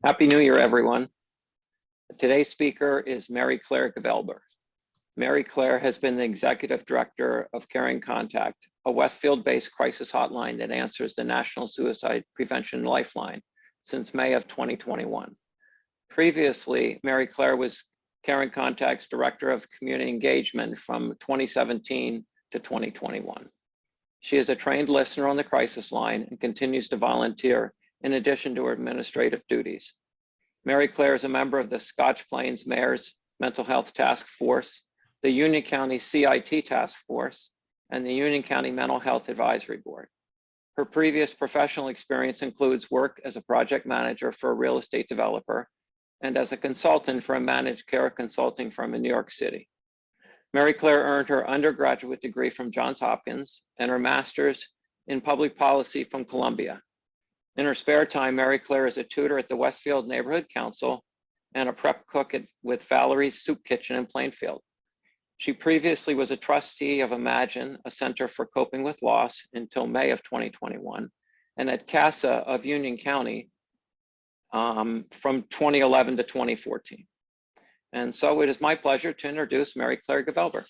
Happy New Year, everyone. Today's speaker is Mary Claire Givelber. Mary Claire has been the Executive Director of Caring Contact, a Westfield-based crisis hotline that answers the National Suicide Prevention Lifeline since May of 2021. Previously, Mary Claire was Caring Contact's Director of Community Engagement from 2017 to 2021. She is a trained listener on the crisis line and continues to volunteer in addition to her administrative duties. Mary Claire is a member of the Scotch Plains Mayor's Mental Health Task Force, the Union County CIT Task Force, and the Union County Mental Health Advisory Board. Her previous professional experience includes work as a project manager for a real estate developer and as a consultant for a managed care consulting firm in New York City. Mary Claire earned her undergraduate degree from Johns Hopkins and her master's in public policy from Columbia. In her spare time, Mary Claire is a tutor at the Westfield Neighborhood Council and a prep cook with Valerie's Soup Kitchen in Plainfield. She previously was a trustee of Imagine, a center for coping with loss, until May of 2021, and at CASA of Union County from 2011 to 2014. And so it is my pleasure to introduce Mary Claire Givelber.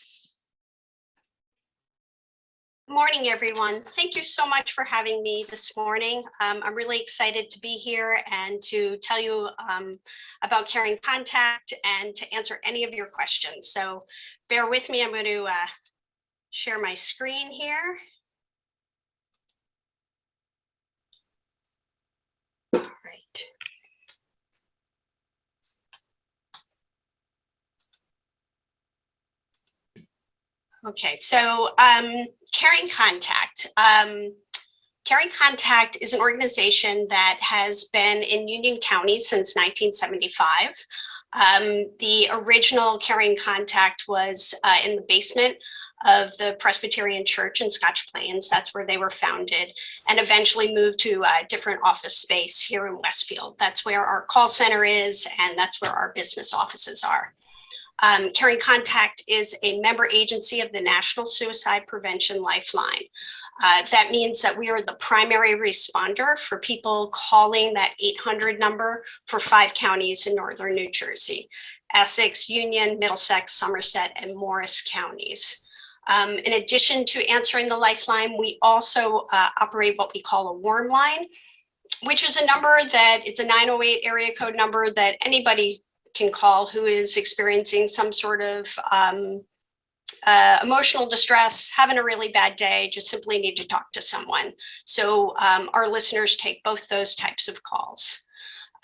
Good morning, everyone. Thank you so much for having me this morning. I'm really excited to be here and to tell you about Caring Contact and to answer any of your questions. So bear with me. I'm going to share my screen here. All right. Okay, so Caring Contact. Caring Contact is an organization that has been in Union County since 1975. The original Caring Contact was in the basement of the Presbyterian Church in Scotch Plains. That's where they were founded, and eventually moved to a different office space here in Westfield. That's where our call center is, and that's where our business offices are. Caring Contact is a member agency of the National Suicide Prevention Lifeline. That means that we are the primary responder for people calling that 800 number for 5 counties in northern New Jersey: Essex, Union, Middlesex, Somerset, and Morris counties. In addition to answering the lifeline, we also operate what we call a warm line, which is a number that it's a 908 area code number that anybody can call who is experiencing some sort of emotional distress, having a really bad day, just simply need to talk to someone. So our listeners take both those types of calls.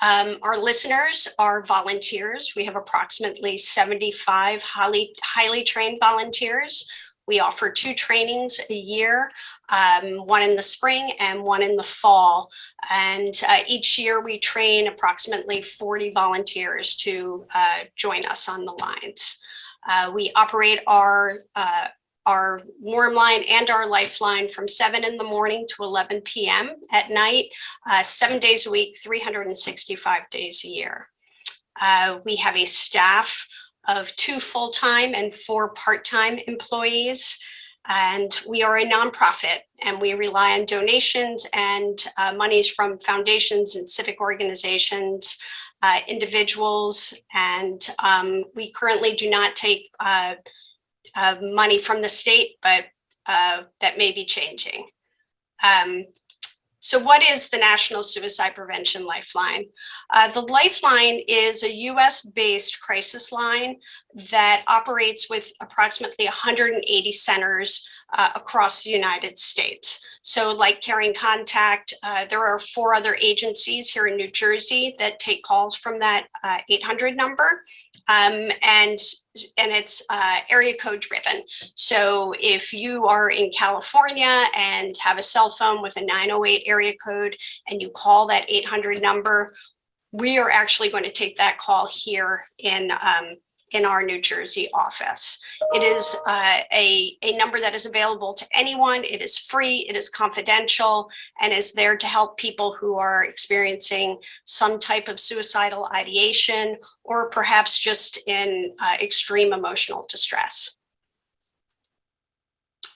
Our listeners are volunteers. We have approximately 75 highly trained volunteers. We offer 2 trainings a year, one in the spring and one in the fall. And each year we train approximately 40 volunteers to join us on the lines. We operate our warm line and our lifeline from 7 in the morning to 11 p.m. at night, 7 days a week, 365 days a year. We have a staff of 2 full-time and 4 part-time employees. And we are a nonprofit, and we rely on donations and monies from foundations and civic organizations, individuals, and we currently do not take money from the state, but that may be changing. So what is the National Suicide Prevention Lifeline? The Lifeline is a US-based crisis line that operates with approximately 180 centers across the United States. So like Caring Contact, there are 4 other agencies here in New Jersey that take calls from that 800 number, and it's area code driven. So if you are in California and have a cell phone with a 908 area code and you call that 800 number, we are actually going to take that call here in our New Jersey office. It is a number that is available to anyone. It is free, it is confidential, and is there to help people who are experiencing some type of suicidal ideation or perhaps just in extreme emotional distress.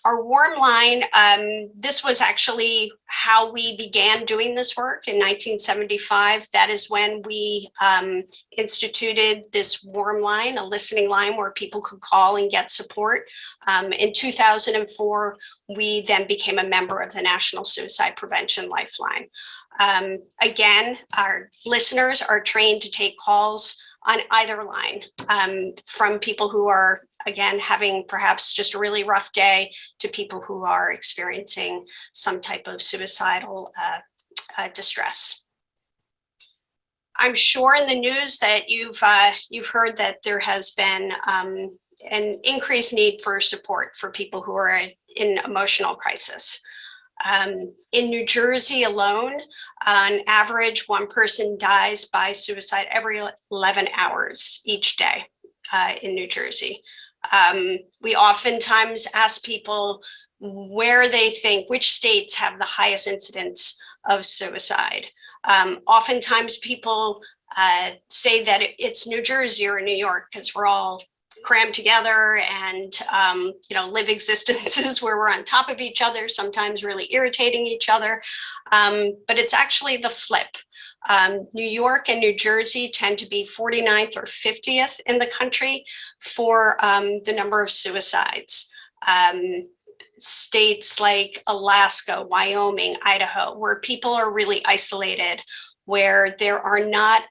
Our warm line, this was actually how we began doing this work in 1975. That is when we instituted this warm line, a listening line where people could call and get support. In 2004, we then became a member of the National Suicide Prevention Lifeline. Again, our listeners are trained to take calls on either line, from people who are, again, having perhaps just a really rough day to people who are experiencing some type of suicidal distress. I'm sure in the news that you've heard that there has been an increased need for support for people who are in emotional crisis. In New Jersey alone, on average, one person dies by suicide every 11 hours each day in New Jersey. We oftentimes ask people where they think, which states have the highest incidence of suicide. Oftentimes people say that it's New Jersey or New York because we're all crammed together and live existences where we're on top of each other, sometimes really irritating each other. But it's actually the flip. New York and New Jersey tend to be 49th or 50th in the country for the number of suicides. States like Alaska, Wyoming, Idaho, where people are really isolated, where there are not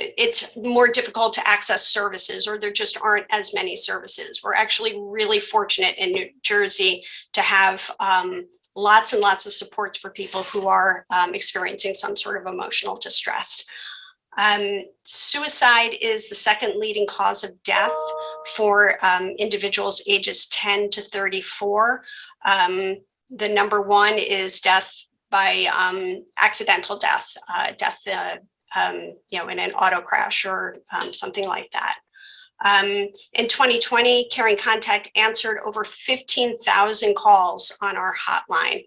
it's more difficult to access services, or there just aren't as many services. We're actually really fortunate in New Jersey to have lots and lots of supports for people who are experiencing some sort of emotional distress. Suicide is the second leading cause of death for individuals ages 10 to 34. The number one is death by accidental death, in an auto crash or something like that. In 2020, Caring Contact answered over 15,000 calls on our hotline.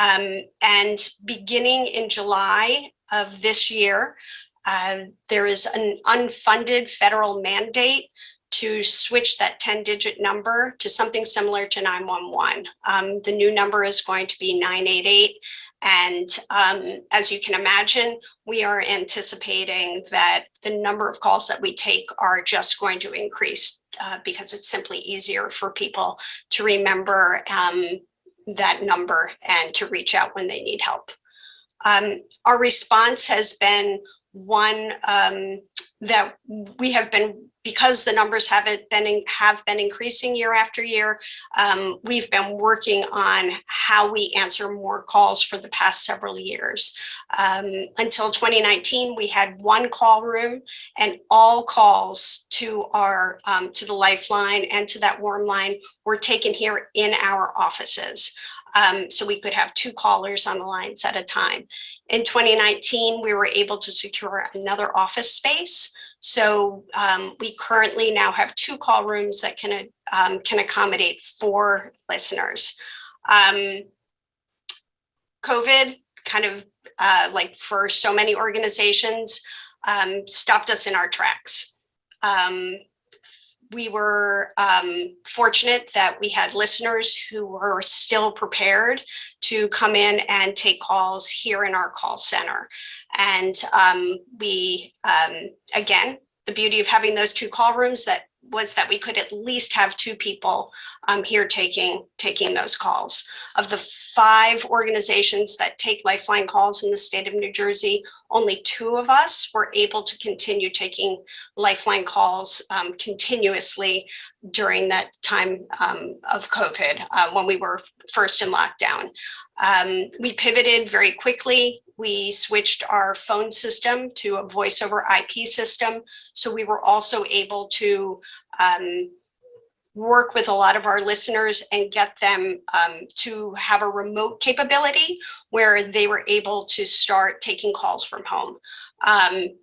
And beginning in July of this year, there is an unfunded federal mandate to switch that 10-digit number to something similar to 911. The new number is going to be 988. And as you can imagine, we are anticipating that the number of calls that we take are just going to increase because it's simply easier for people to remember that number and to reach out when they need help. Our response has been one that we have been, because the numbers have been increasing year after year, we've been working on how we answer more calls for the past several years. Until 2019, we had one call room, and all calls to our to the Lifeline and to that warm line were taken here in our offices. So we could have two callers on the lines at a time. In 2019, we were able to secure another office space. So we currently now have two call rooms that can accommodate 4 listeners. COVID kind of, like for so many organizations, stopped us in our tracks. We were fortunate that we had listeners who were still prepared to come in and take calls here in our call center. And again, the beauty of having those two call rooms was that we could at least have 2 people here taking those calls. Of the 5 organizations that take Lifeline calls in the state of New Jersey, only 2 of us were able to continue taking Lifeline calls continuously during that time of COVID when we were first in lockdown. We pivoted very quickly. We switched our phone system to a voice over IP system. So we were also able to work with a lot of our listeners and get them to have a remote capability where they were able to start taking calls from home.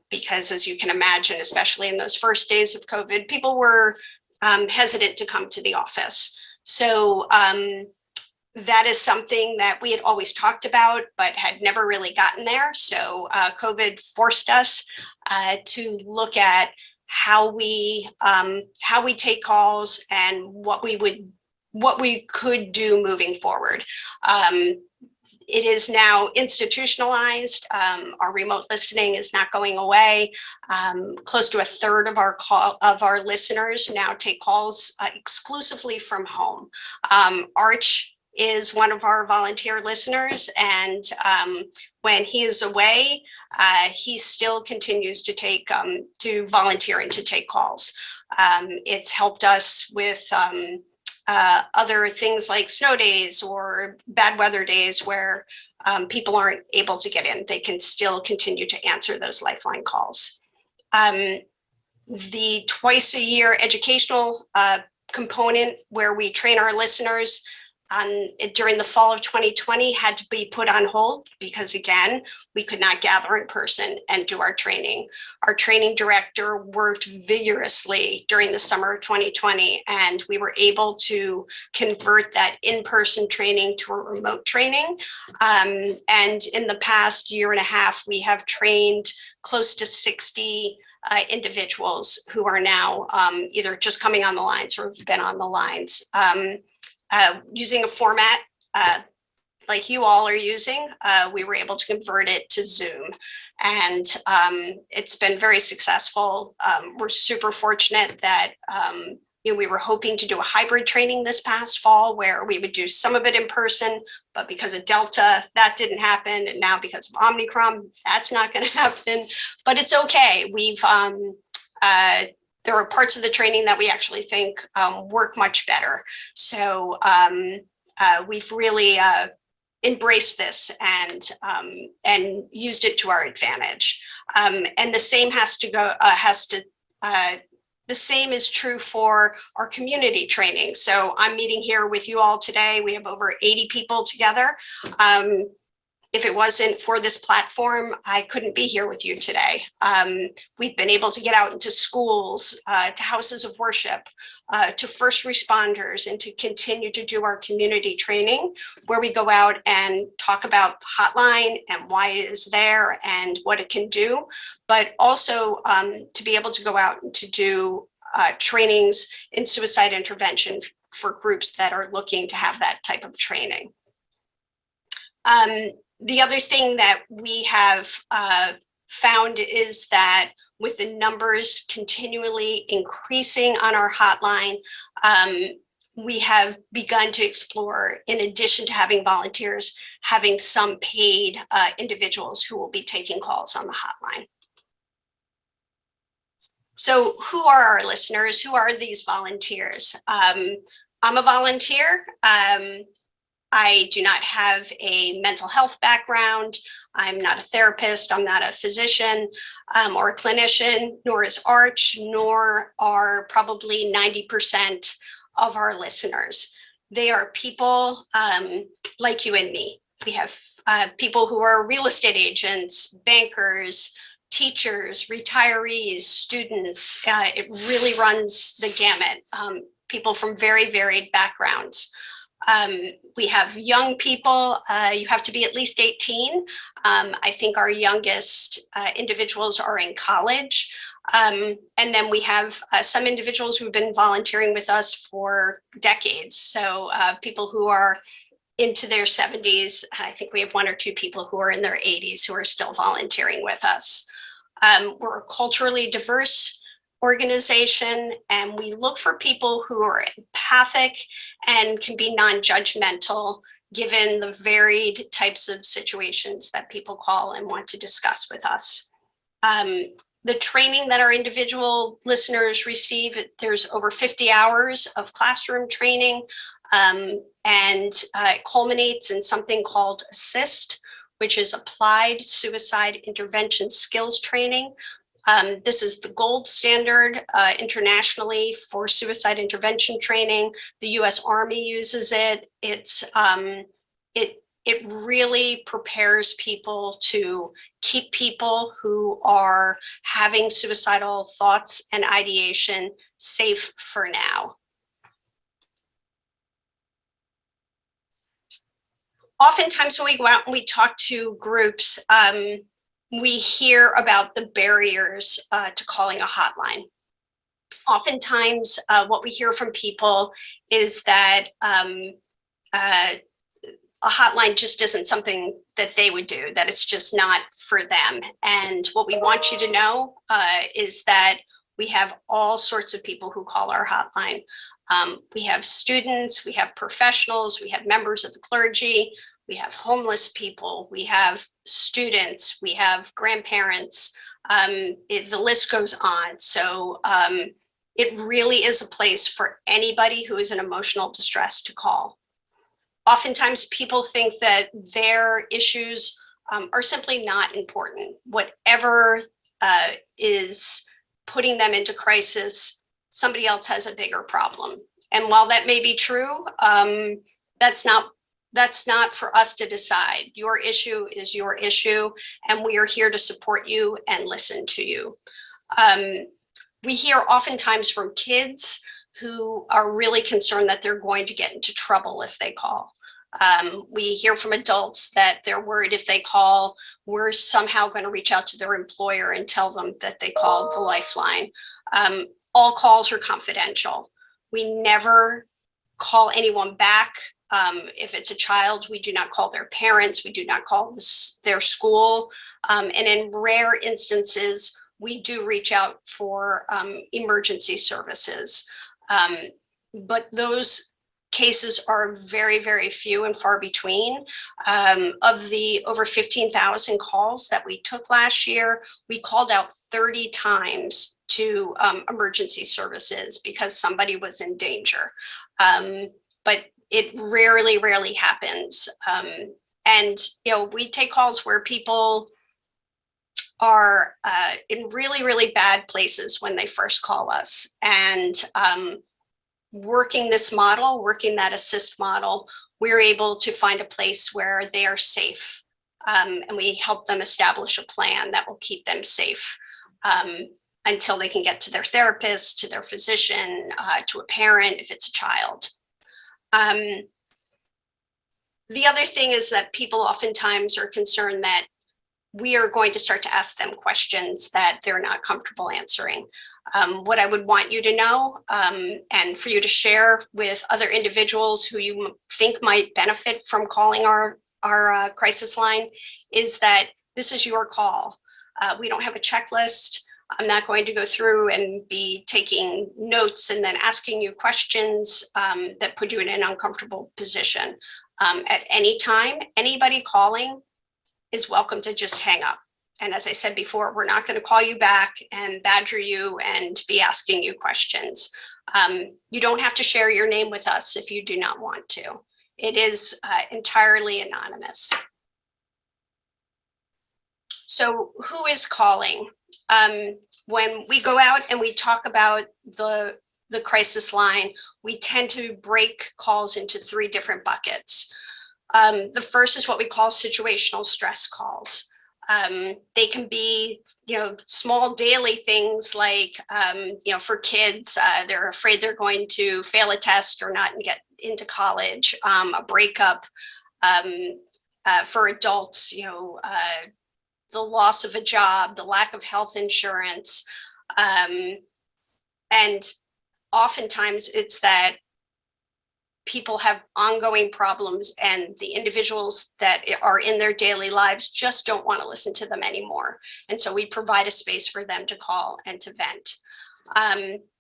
Because as you can imagine, especially in those first days of COVID, people were hesitant to come to the office. So that is something that we had always talked about, but had never really gotten there. So COVID forced us to look at how we take calls and what we could do moving forward. It is now institutionalized. Our remote listening is not going away. Close to a third of our listeners now take calls exclusively from home. Arch is one of our volunteer listeners, and when he is away, he still continues to take to volunteer and to take calls. It's helped us with other things like snow days or bad weather days where people aren't able to get in. They can still continue to answer those lifeline calls. The twice a year educational component where we train our listeners during the fall of 2020 had to be put on hold because, again, we could not gather in person and do our training. Our training director worked vigorously during the summer of 2020, and we were able to convert that in-person training to a remote training. And in the past year and a half, we have trained close to 60 individuals who are now either just coming on the lines or have been on the lines. Using a format like you all are using, we were able to convert it to Zoom, and it's been very successful. We're super fortunate that we were hoping to do a hybrid training this past fall where we would do some of it in person, but because of Delta, that didn't happen, and now because of Omicron, that's not going to happen. But it's okay. There are parts of the training that we actually think work much better. So we've really embraced this and used it to our advantage. And the same the same is true for our community training. So I'm meeting here with you all today. We have over 80 people together. If it wasn't for this platform, I couldn't be here with you today. We've been able to get out into schools, to houses of worship, to first responders, and to continue to do our community training where we go out and talk about hotline and why it is there and what it can do, but also to be able to go out and to do trainings in suicide intervention for groups that are looking to have that type of training. The other thing that we have found is that with the numbers continually increasing on our hotline, we have begun to explore, in addition to having volunteers, having some paid individuals who will be taking calls on the hotline. So who are our listeners? Who are these volunteers? I'm a volunteer. I do not have a mental health background. I'm not a therapist. I'm not a physician or a clinician, nor is Arch, nor are probably 90% of our listeners. They are people like you and me. We have people who are real estate agents, bankers, teachers, retirees, students. It really runs the gamut. People from very varied backgrounds. We have young people. You have to be at least 18. I think our youngest individuals are in college. And then we have some individuals who've been volunteering with us for decades. So people who are into their 70s. I think we have one or two people who are in their 80s who are still volunteering with us. We're a culturally diverse organization, and we look for people who are empathic and can be non-judgmental given the varied types of situations that people call and want to discuss with us. The training that our individual listeners receive, there's over 50 hours of classroom training, and it culminates in something called ASSIST, which is Applied Suicide Intervention Skills Training. This is the gold standard internationally for suicide intervention training. The U.S. Army uses it. It really prepares people to keep people who are having suicidal thoughts and ideation safe for now. Oftentimes when we go out and we talk to groups, we hear about the barriers to calling a hotline. Oftentimes, what we hear from people is that a hotline just isn't something that they would do, that it's just not for them. And what we want you to know is that we have all sorts of people who call our hotline. We have students, we have professionals, we have members of the clergy, we have homeless people, we have students, we have grandparents. The list goes on. So it really is a place for anybody who is in emotional distress to call. Oftentimes people think that their issues are simply not important. Whatever is putting them into crisis, somebody else has a bigger problem. And while that may be true, that's not for us to decide. Your issue is your issue, and we are here to support you and listen to you. We hear oftentimes from kids who are really concerned that they're going to get into trouble if they call. We hear from adults that they're worried if they call, we're somehow going to reach out to their employer and tell them that they called the Lifeline. All calls are confidential. We never call anyone back. If it's a child, we do not call their parents. We do not call their school. And in rare instances, we do reach out for emergency services. But those cases are very, very few and far between. Of the over 15,000 calls that we took last year, we called out 30 times to emergency services because somebody was in danger. But it rarely happens. And, you know, we take calls where people are in really bad places when they first call us. And working this model, working that assist model, we're able to find a place where they are safe. And we help them establish a plan that will keep them safe until they can get to their therapist, to their physician, to a parent if it's a child. The other thing is that people oftentimes are concerned that we are going to start to ask them questions that they're not comfortable answering. What I would want you to know and for you to share with other individuals who you think might benefit from calling our crisis line is that this is your call. We don't have a checklist. I'm not going to go through and be taking notes and then asking you questions that put you in an uncomfortable position. At any time, anybody calling is welcome to just hang up. And as I said before, we're not going to call you back and badger you and be asking you questions. You don't have to share your name with us if you do not want to. It is entirely anonymous. So who is calling? When we go out and we talk about the crisis line, we tend to break calls into 3 different buckets. The first is what we call situational stress calls. They can be, you know, small daily things like, you know, for kids, they're afraid they're going to fail a test or not get into college, a breakup. For adults, you know, the loss of a job, the lack of health insurance. And oftentimes it's that people have ongoing problems and the individuals that are in their daily lives just don't want to listen to them anymore. And so we provide a space for them to call and to vent.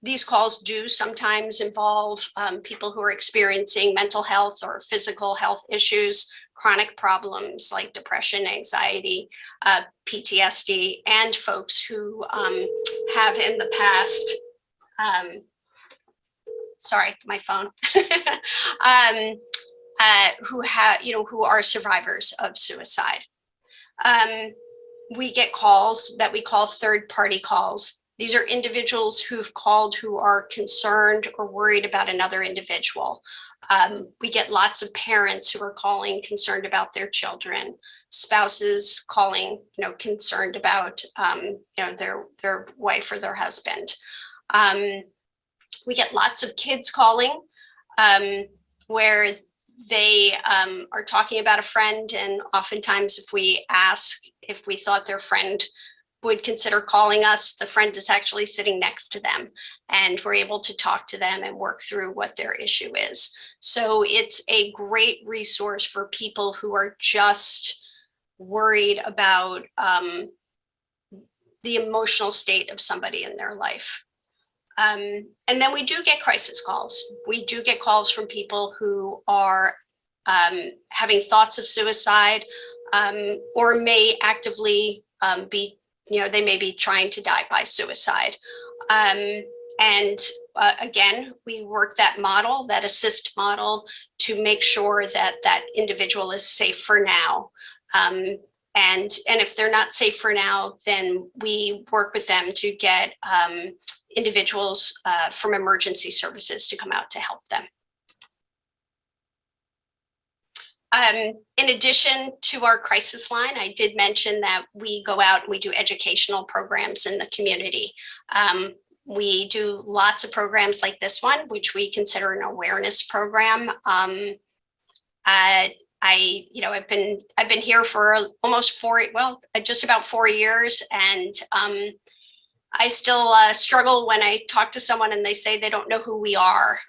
These calls do sometimes involve people who are experiencing mental health or physical health issues, chronic problems like depression, anxiety, PTSD, and folks who have in the past, sorry, my phone, who are survivors of suicide. We get calls that we call third-party calls. These are individuals who've called who are concerned or worried about another individual. We get lots of parents who are calling concerned about their children, spouses calling, you know, concerned about, you know, their wife or their husband. We get lots of kids calling where they are talking about a friend, and oftentimes if we ask if we thought their friend would consider calling us, the friend is actually sitting next to them, and we're able to talk to them and work through what their issue is. So it's a great resource for people who are just worried about the emotional state of somebody in their life. And then we do get crisis calls. We do get calls from people who are having thoughts of suicide, or may actively be, they may be trying to die by suicide. Again, we work that model, that assist model, to make sure that that individual is safe for now. And if they're not safe for now, then we work with them to get individuals from emergency services to come out to help them. In addition to our crisis line, I did mention that we go out and we do educational programs in the community. We do lots of programs like this one, which we consider an awareness program. I've been here for almost just about 4 years, and I still struggle when I talk to someone and they say they don't know who we are.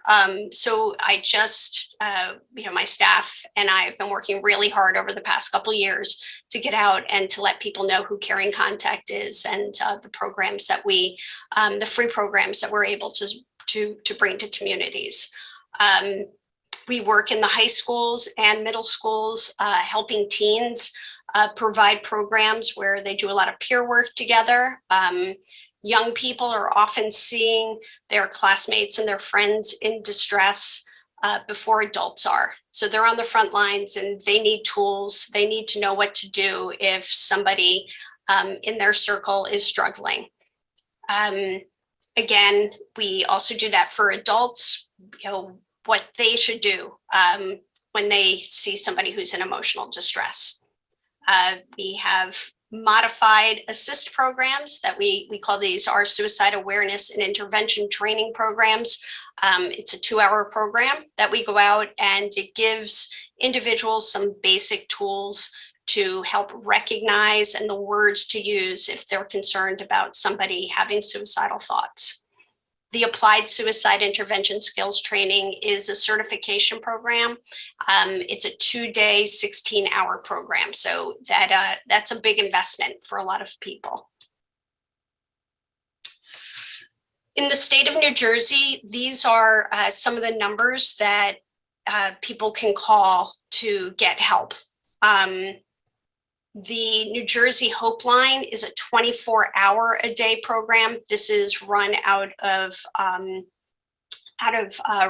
So I just, my staff and I have been working really hard over the past couple of years to get out and to let people know who Caring Contact is, and the programs that the free programs that we're able to bring to communities. We work in the high schools and middle schools, helping teens provide programs where they do a lot of peer work together. Young people are often seeing their classmates and their friends in distress before adults are. So they're on the front lines and they need tools. They need to know what to do if somebody in their circle is struggling. Again, we also do that for adults, what they should do when they see somebody who's in emotional distress. We have modified assist programs that we call these our suicide awareness and intervention training programs. It's a 2-hour program that we go out, and it gives individuals some basic tools to help recognize and the words to use if they're concerned about somebody having suicidal thoughts. The Applied Suicide Intervention Skills Training is a certification program. It's a 2-day, 16-hour program. So that's a big investment for a lot of people. In the state of New Jersey, these are some of the numbers that people can call to get help. The New Jersey Hope Line is a 24-hour-a-day program. This is run out of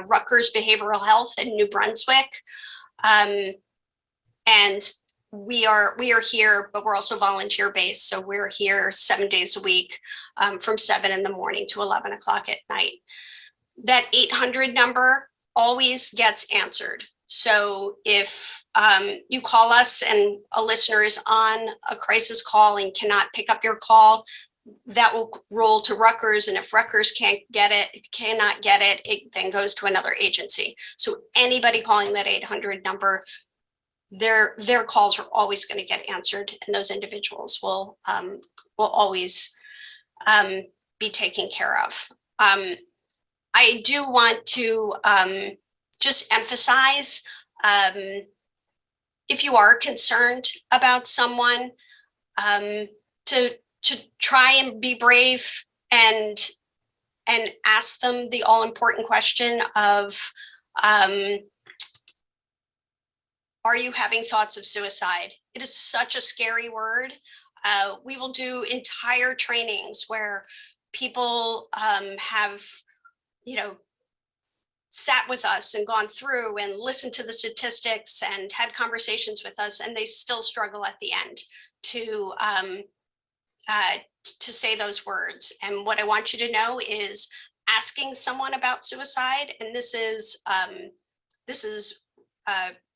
Rutgers Behavioral Health in New Brunswick, and we are here, but we're also volunteer based. So we're here 7 days a week, from 7 in the morning to 11 o'clock at night. That 800 number always gets answered. So if you call us and a listener is on a crisis call and cannot pick up your call, that will roll to Rutgers. And if Rutgers cannot get it, it then goes to another agency. So anybody calling that 800 number, their calls are always going to get answered, and those individuals will always be taken care of. I do want to just emphasize, if you are concerned about someone, to try and be brave and ask them the all important question of, are you having thoughts of suicide? It is such a scary word. We will do entire trainings where people have, sat with us and gone through and listened to the statistics and had conversations with us, and they still struggle at the end to say those words. And what I want you to know is asking someone about suicide, and this is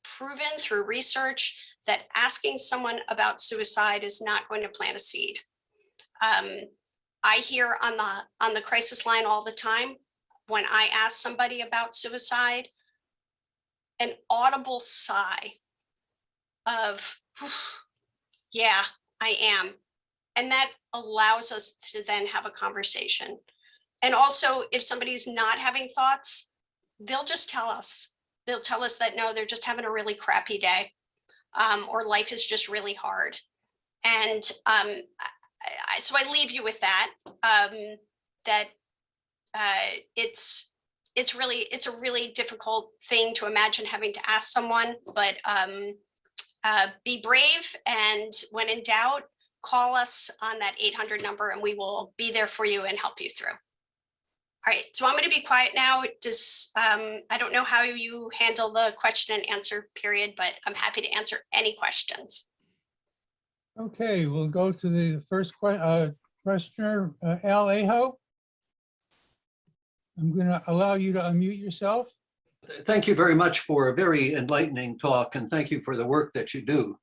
proven through research, that asking someone about suicide is not going to plant a seed. I hear on the crisis line all the time, when I ask somebody about suicide, an audible sigh of, yeah, I am. And that allows us to then have a conversation. And also, if somebody's not having thoughts, they'll just tell us. They'll tell us that, no, they're just having a really crappy day, or life is just really hard. And so I leave you with that, that it's a really difficult thing to imagine having to ask someone, but be brave. And when in doubt, call us on that 800 number and we will be there for you and help you through. All right, so I'm going to be quiet now. I don't know how you handle the question and answer period, but I'm happy to answer any questions. Okay, we'll go to the first questioner, Al Aho. I'm going to allow you to unmute yourself. Thank you very much for a very enlightening talk, and thank you for the work that you do.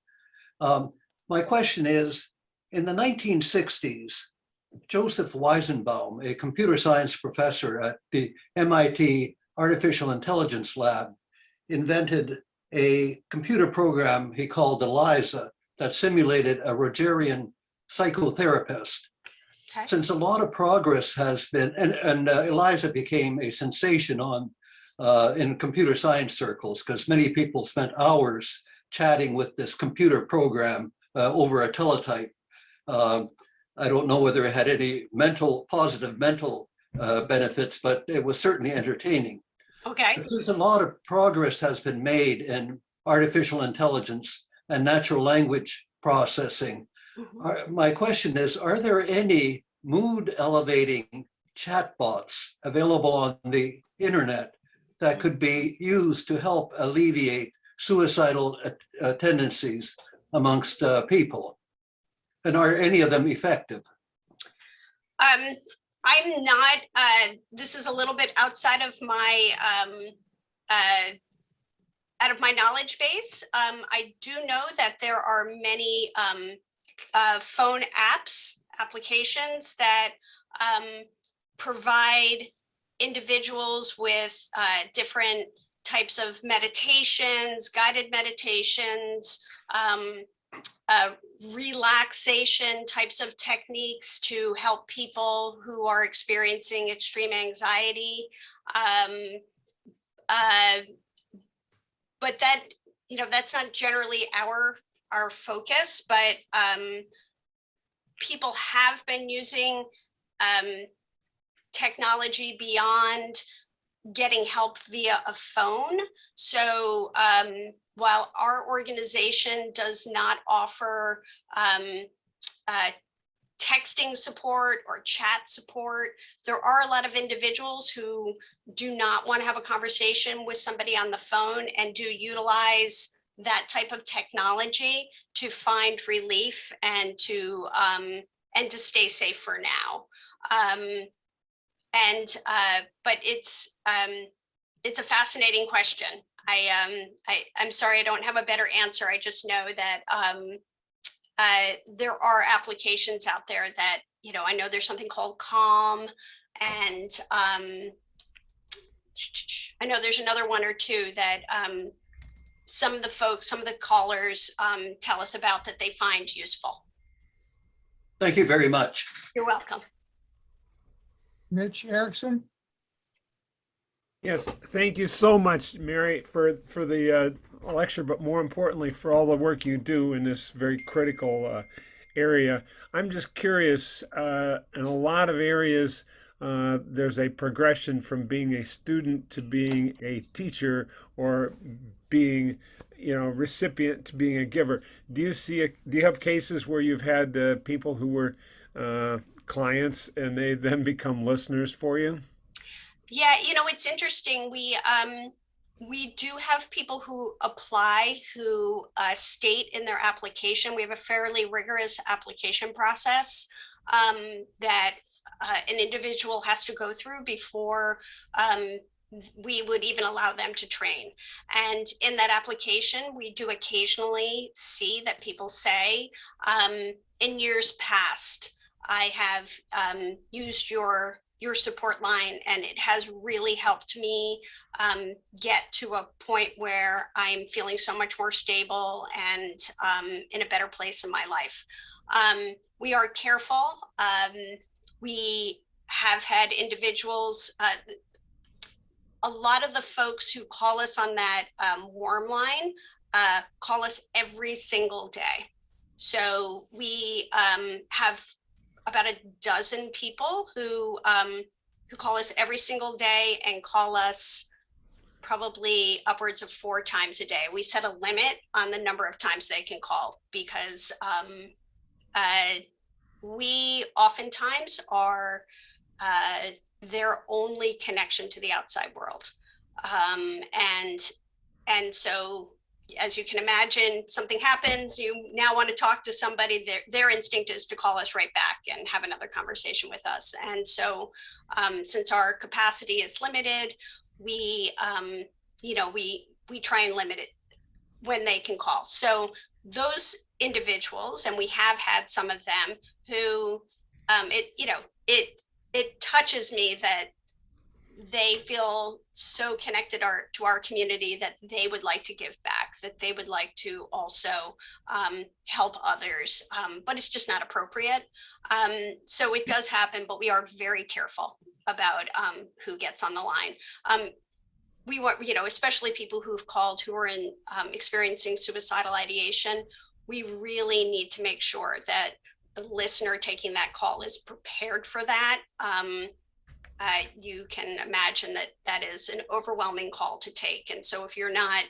My question is, in the 1960s, Joseph Weizenbaum, a computer science professor at the MIT Artificial Intelligence Lab, invented a computer program he called ELIZA that simulated a Rogerian psychotherapist. Okay. Since a lot of progress has been, and ELIZA became a sensation in computer science circles because many people spent hours chatting with this computer program over a teletype. I don't know whether it had any positive mental benefits, but it was certainly entertaining. Okay. Since a lot of progress has been made in artificial intelligence and natural language processing, my question is, are there any mood elevating chatbots available on the internet that could be used to help alleviate suicidal tendencies amongst people? And are any of them effective? I'm not, this is a little bit outside of my knowledge base. I do know that there are many phone applications that provide individuals with different types of meditations, guided meditations, relaxation types of techniques to help people who are experiencing extreme anxiety. But that, that's not generally our focus, but people have been using technology beyond getting help via a phone. So while our organization does not offer texting support or chat support, there are a lot of individuals who do not want to have a conversation with somebody on the phone and do utilize that type of technology to find relief and to stay safe for now. But it's a fascinating question. I'm sorry, I don't have a better answer. I just know that there are applications out there that, I know there's something called Calm, and I know there's another one or two that some of the callers tell us about that they find useful. Thank you very much. You're welcome. Mitch Erickson. Yes, thank you so much, Mary, for the lecture, but more importantly, for all the work you do in this very critical area. I'm just curious, in a lot of areas, there's a progression from being a student to being a teacher, or being, recipient to being a giver. Do you have cases where you've had people who were clients and they then become listeners for you? Yeah, it's interesting. We do have people who apply who state in their application. We have a fairly rigorous application process that an individual has to go through before we would even allow them to train. And in that application, we do occasionally see that people say, in years past, I have used your support line, and it has really helped me get to a point where I'm feeling so much more stable and in a better place in my life. We are careful. We have had individuals, a lot of the folks who call us on that warm line call us every single day. So we have about a dozen people who call us every single day and call us probably upwards of 4 times a day. We set a limit on the number of times they can call because we oftentimes are their only connection to the outside world. And so, as you can imagine, something happens, you now want to talk to somebody, their instinct is to call us right back and have another conversation with us. And so since our capacity is limited, we try and limit it when they can call. So those individuals, and we have had some of them who it touches me that they feel so connected to our community that they would like to give back, that they would like to also help others, but it's just not appropriate. So it does happen, but we are very careful about who gets on the line. We want, especially people who've called who are experiencing suicidal ideation, we really need to make sure that the listener taking that call is prepared for that. You can imagine that is an overwhelming call to take. And so if you're not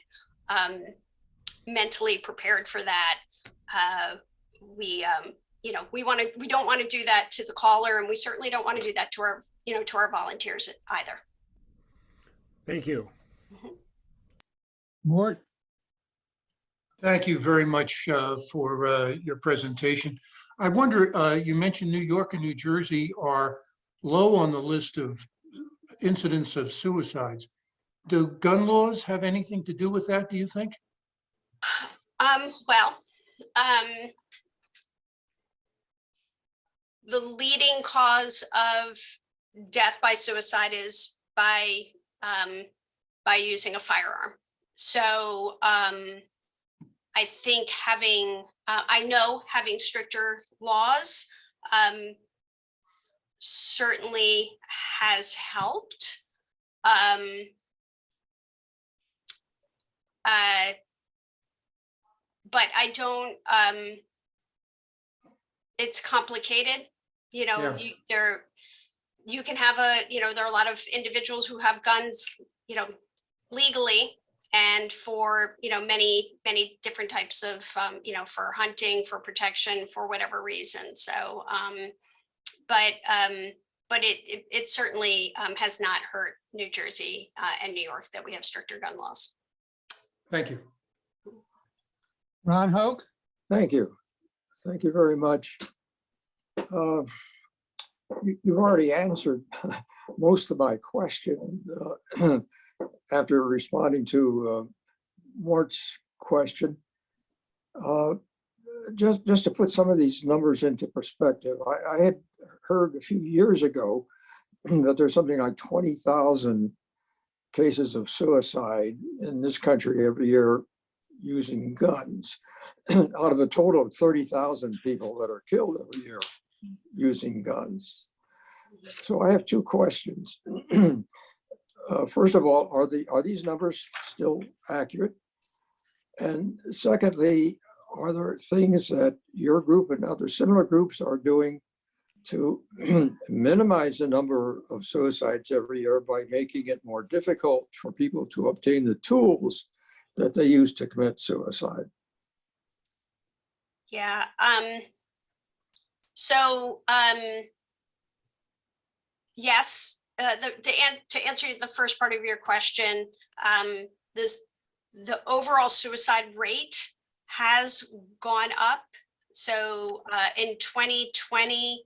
mentally prepared for that, we don't want to do that to the caller, and we certainly don't want to do that to our volunteers either. Thank you. Mort? Thank you very much for your presentation. I wonder, you mentioned New York and New Jersey are low on the list of incidents of suicides. Do gun laws have anything to do with that, do you think? The leading cause of death by suicide is by using a firearm. So I think having stricter laws certainly has helped. But I don't, it's complicated, Yeah. you can have there are a lot of individuals who have guns, legally, and for, many different types of, for hunting, for protection, for whatever reason. So, but it certainly has not hurt New Jersey and New York that we have stricter gun laws. Thank you. Ron Hoke? Thank you. Thank you very much. You've already answered most of my question after responding to Mort's question. Just to put some of these numbers into perspective, I had heard a few years ago that there's something like 20,000 cases of suicide in this country every year using guns, out of a total of 30,000 people that are killed every year using guns. So I have 2 questions. First of all, are these numbers still accurate? And secondly, are there things that your group and other similar groups are doing to minimize the number of suicides every year by making it more difficult for people to obtain the tools that they use to commit suicide? Yeah. Yes. To answer the first part of your question, the overall suicide rate has gone up. So in 2020,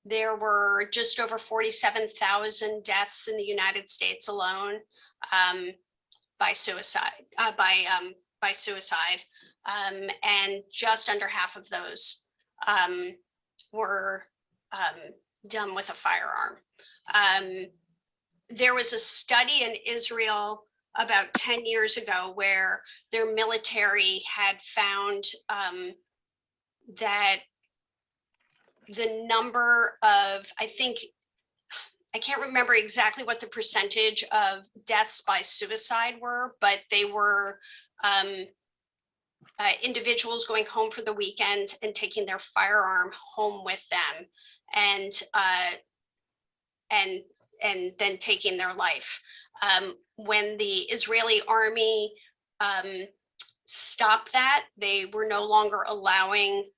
there were just over 47,000 deaths in the United States alone by suicide. And just under half of those were done with a firearm. There was a study in Israel about 10 years ago where their military had found that the number of, I can't remember exactly what the percentage of deaths by suicide were, but they were individuals going home for the weekend and taking their firearm home with them, and then taking their life. When the Israeli army stopped that, they were no longer allowing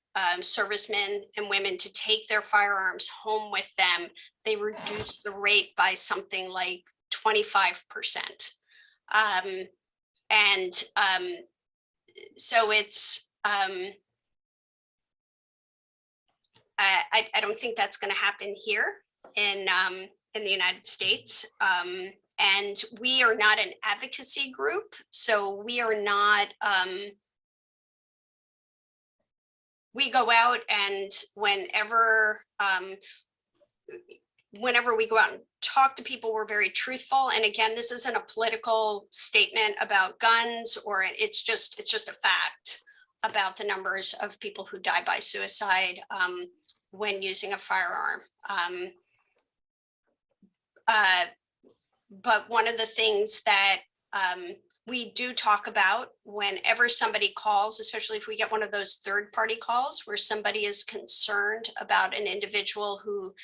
servicemen and women to take their firearms home with them. They reduced the rate by something like 25%. So it's, I don't think that's going to happen here in the United States. And we are not an advocacy group, so we are not, we go out and whenever we go out and talk to people, we're very truthful. And again, this isn't a political statement about guns, or it's just a fact about the numbers of people who die by suicide when using a firearm. But one of the things that we do talk about whenever somebody calls, especially if we get one of those third-party calls where somebody is concerned about an individual who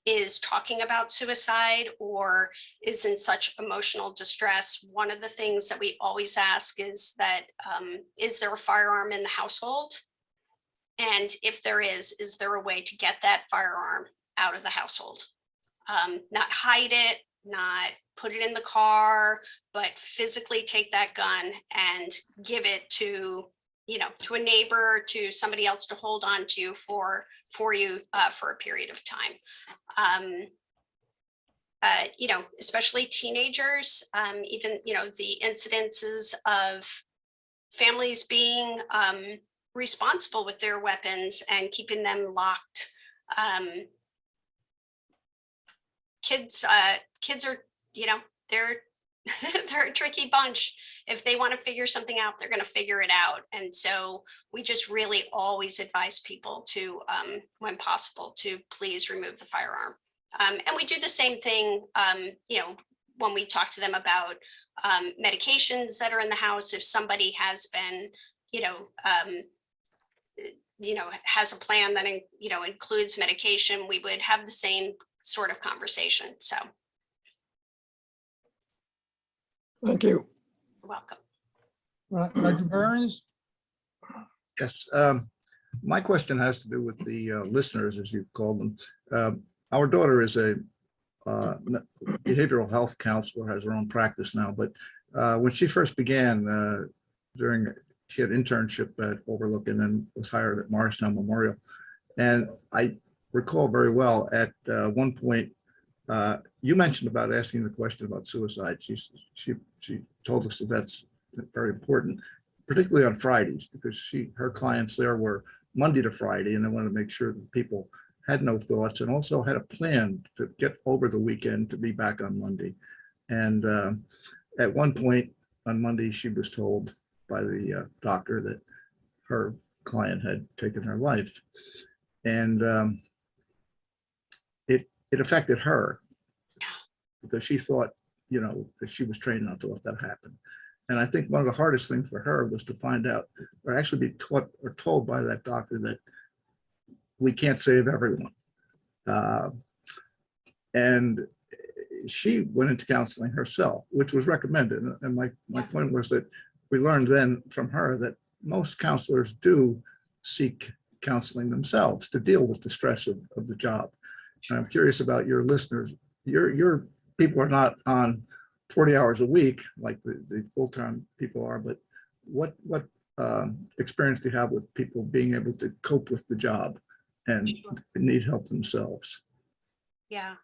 is talking about suicide or is in such emotional distress, one of the things that we always ask is that, is there a firearm in the household? And if there is there a way to get that firearm out of the household? Not hide it, not put it in the car, but physically take that gun and give it to, to a neighbor, to somebody else to hold on to for you for a period of time. Especially teenagers, even, the incidences of families being responsible with their weapons and keeping them locked. Kids are, they're they're a tricky bunch. If they want to figure something out, they're going to figure it out. And so we just really always advise people to, when possible, to please remove the firearm. And we do the same thing, when we talk to them about medications that are in the house. If somebody has been, has a plan that, includes medication, we would have the same sort of conversation. So. Thank you. You're welcome. Roger Burns? Yes, my question has to do with the listeners, as you call them. Our daughter is a behavioral health counselor, has her own practice now, but when she first began, she had internship at Overlook and then was hired at Morristown Memorial. And I recall very well at one point, you mentioned about asking the question about suicide. She told us that that's very important, particularly on Fridays, because her clients there were Monday to Friday, and they wanted to make sure that people had no thoughts and also had a plan to get over the weekend to be back on Monday. And at one point on Monday, she was told by the doctor that her client had taken her life. And it affected her because she thought, that she was trained enough to let that happen. And I think one of the hardest things for her was to find out, or actually be taught or told by that doctor that we can't save everyone. And she went into counseling herself, which was recommended. And my point was that we learned then from her that most counselors do seek counseling themselves to deal with the stress of the job. And I'm curious about your listeners. Your people are not on 40 hours a week like the full-time people are, but what experience do you have with people being able to cope with the job and need help themselves? Yeah,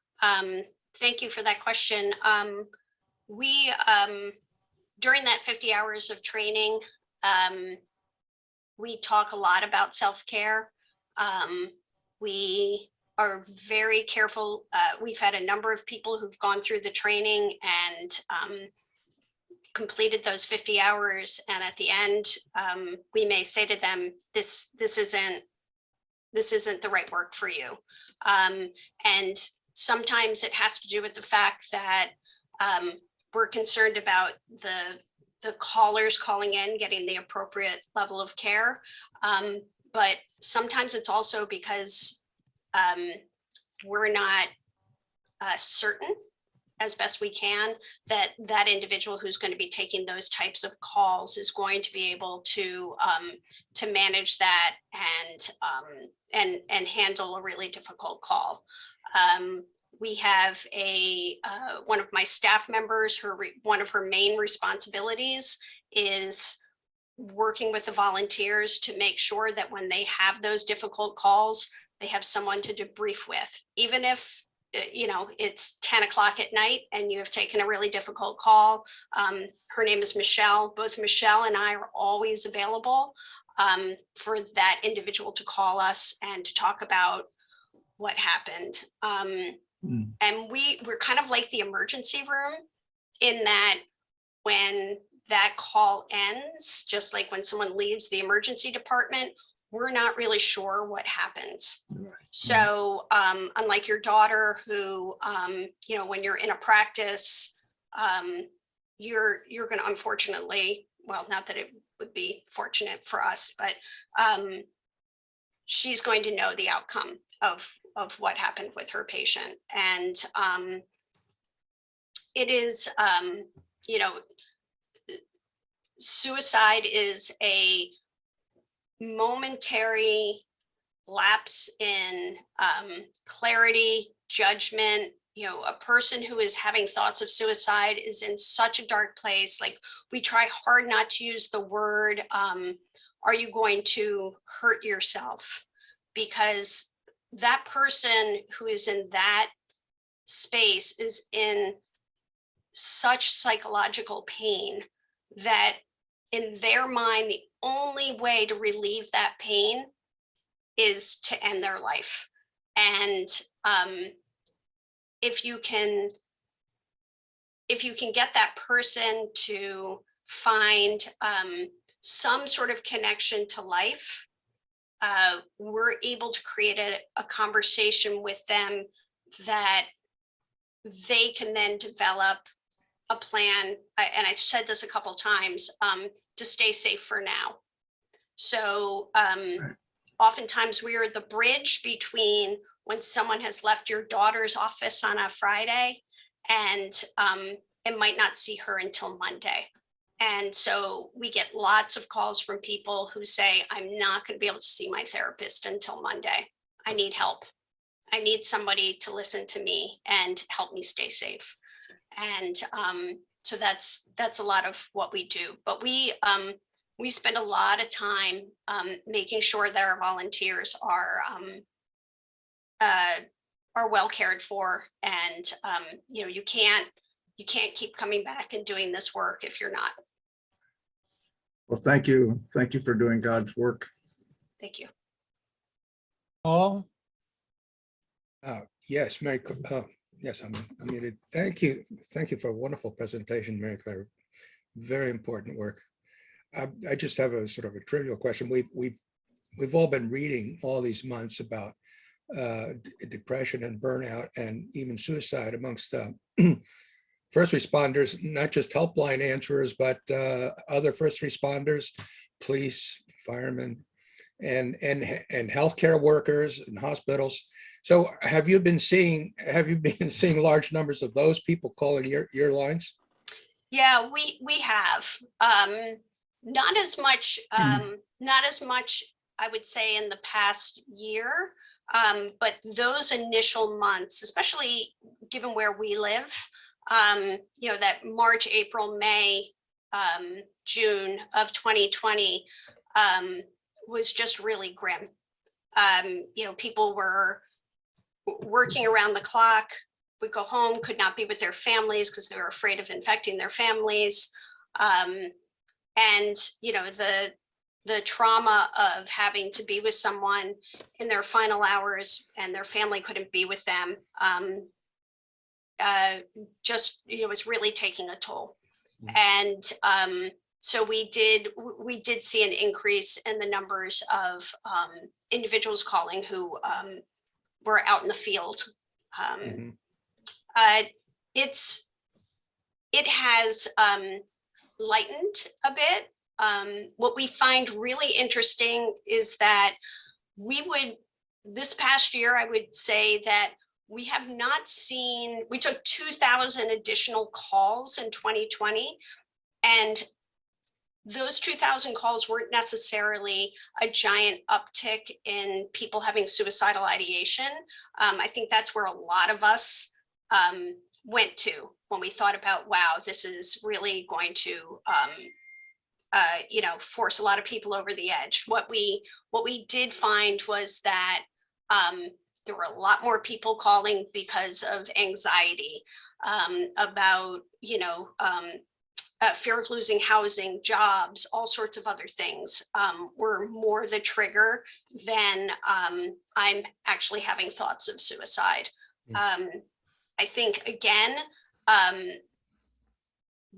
thank you for that question. We, during that 50 hours of training, we talk a lot about self-care. We are very careful. We've had a number of people who've gone through the training and completed those 50 hours, and at the end, we may say to them, this isn't the right work for you. And sometimes it has to do with the fact that we're concerned about the callers calling in, getting the appropriate level of care. But sometimes it's also because we're not certain as best we can that that individual who's going to be taking those types of calls is going to be able to manage that and handle a really difficult call. We have one of my staff members, one of her main responsibilities is working with the volunteers to make sure that when they have those difficult calls, they have someone to debrief with, even if it's 10 o'clock at night and you have taken a really difficult call. Her name is Michelle. Both Michelle and I are always available for that individual to call us and to talk about what happened. And we're kind of like the emergency room in that when that call ends, just like when someone leaves the emergency department, we're not really sure what happens. Right. So unlike your daughter who, when you're in a practice, you're going to unfortunately, well, not that it would be fortunate for us, but she's going to know the outcome of what happened with her patient. And it is, suicide is a momentary lapse in clarity, judgment. A person who is having thoughts of suicide is in such a dark place. Like, we try hard not to use the word, are you going to hurt yourself? Because that person who is in that space is in such psychological pain that in their mind, the only way to relieve that pain is to end their life. And if you can get that person to find some sort of connection to life, we're able to create a conversation with them that they can then develop a plan, and I've said this a couple times, to stay safe for now. So oftentimes we are the bridge between when someone has left your daughter's office on a Friday and it might not see her until Monday. And so we get lots of calls from people who say, I'm not going to be able to see my therapist until Monday. I need help. I need somebody to listen to me and help me stay safe. And so that's a lot of what we do. But we spend a lot of time making sure that our volunteers are well cared for. And you can't keep coming back and doing this work if you're not. Well, thank you. Thank you for doing God's work. Thank you. Paul? Yes, Mary. Yes, I'm muted. Thank you. Thank you for a wonderful presentation, Mary Claire. Very important work. I just have a sort of a trivial question. We've all been reading all these months about depression and burnout and even suicide amongst first responders, not just helpline answerers, but other first responders, police, firemen, and healthcare workers and hospitals. So have you been seeing large numbers of those people calling your lines? Yeah, we have not as much I would say in the past year, but those initial months, especially given where we live, that March, April, May, June of 2020 was just really grim. People were working around the clock, would go home, could not be with their families because they were afraid of infecting their families. And the trauma of having to be with someone in their final hours and their family couldn't be with them, was really taking a toll. And so we did see an increase in the numbers of individuals calling who were out in the field. It has lightened a bit. What we find really interesting is that this past year, I would say that we have not seen, we took 2,000 additional calls in 2020, and those 2,000 calls weren't necessarily a giant uptick in people having suicidal ideation. I think that's where a lot of us went to when we thought about, wow, this is really going to force a lot of people over the edge. What we did find was that there were a lot more people calling because of anxiety, about fear of losing housing, jobs, all sorts of other things were more the trigger than I'm actually having thoughts of suicide. I think, again,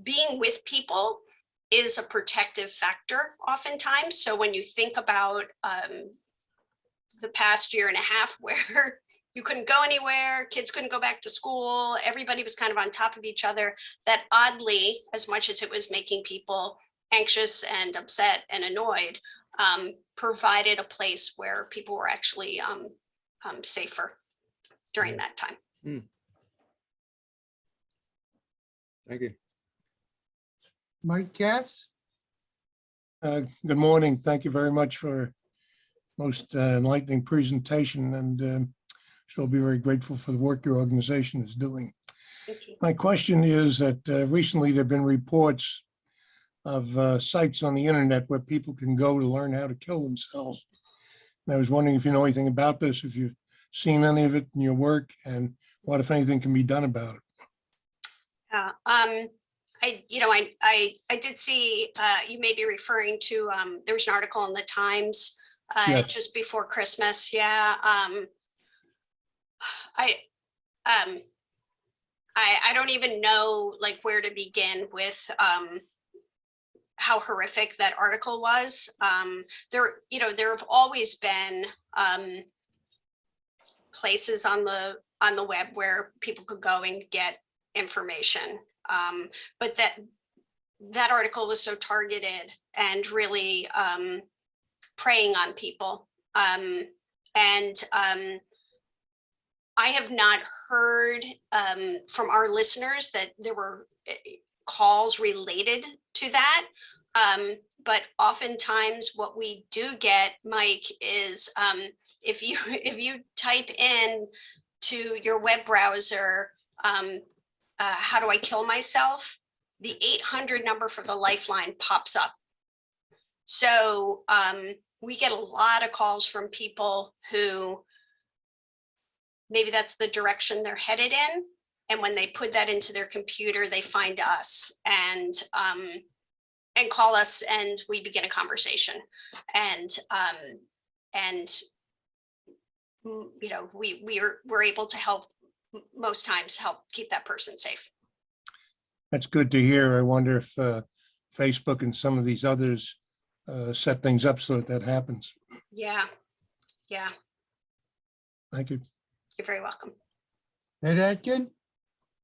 being with people is a protective factor oftentimes. So when you think about the past year and a half where you couldn't go anywhere, kids couldn't go back to school, everybody was kind of on top of each other, that oddly, as much as it was making people anxious and upset and annoyed, provided a place where people were actually safer during that time. Thank you. Mike Katz? Good morning. Thank you very much for most enlightening presentation, and so I'll be very grateful for the work your organization is doing. Thank you. My question is that recently there have been reports of sites on the internet where people can go to learn how to kill themselves. And I was wondering if you know anything about this, if you've seen any of it in your work, and what, if anything, can be done about it. I did see, you may be referring to, there was an article in the Times Yes. just before Christmas. Yeah. I don't even know like where to begin with how horrific that article was. There have always been places on the web where people could go and get information. But that article was so targeted and really preying on people. I have not heard from our listeners that there were calls related to that. But oftentimes what we do get, Mike, is if you type in to your web browser, how do I kill myself? The 800 number for the Lifeline pops up. So we get a lot of calls from people who maybe that's the direction they're headed in. And when they put that into their computer, they find us and call us, and we begin a conversation. And we're able to help, most times help keep that person safe. That's good to hear. I wonder if Facebook and some of these others set things up so that happens. Yeah. Thank you. You're very welcome. Ed Atkin?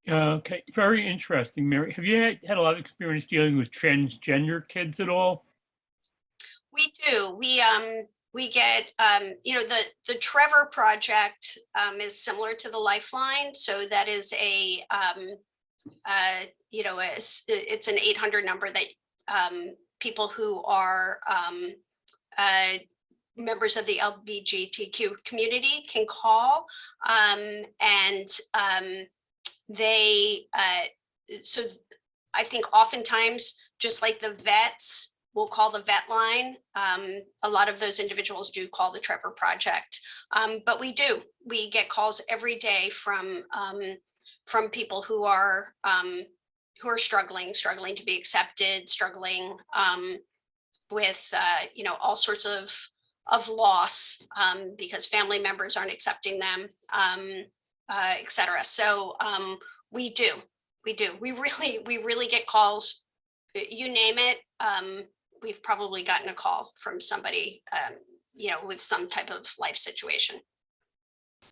Okay, very interesting, Mary. Have you had a lot of experience dealing with transgender kids at all? We do. We get, the Trevor Project is similar to the Lifeline. So that is it's an 800 number that people who are members of the LGBTQ community can call. So I think oftentimes, just like the vets will call the vet line, a lot of those individuals do call the Trevor Project. But we get calls every day from people who are struggling to be accepted, struggling with all sorts of loss because family members aren't accepting them, et cetera. So we really get calls you name it, we've probably gotten a call from somebody, with some type of life situation.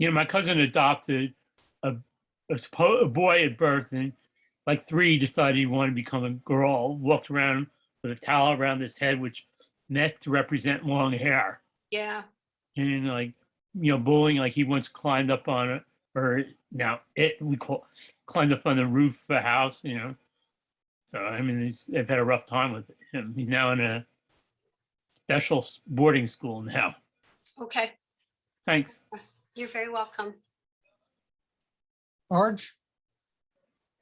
My cousin adopted a boy at birth, and like 3 decided he wanted to become a girl, walked around with a towel around his head, which meant to represent long hair. Yeah. And bullying, like he once climbed up on it, or now climbed up on the roof of a house, So, I mean, they've had a rough time with him. He's now in a special boarding school now. Okay. Thanks. You're very welcome. Arch?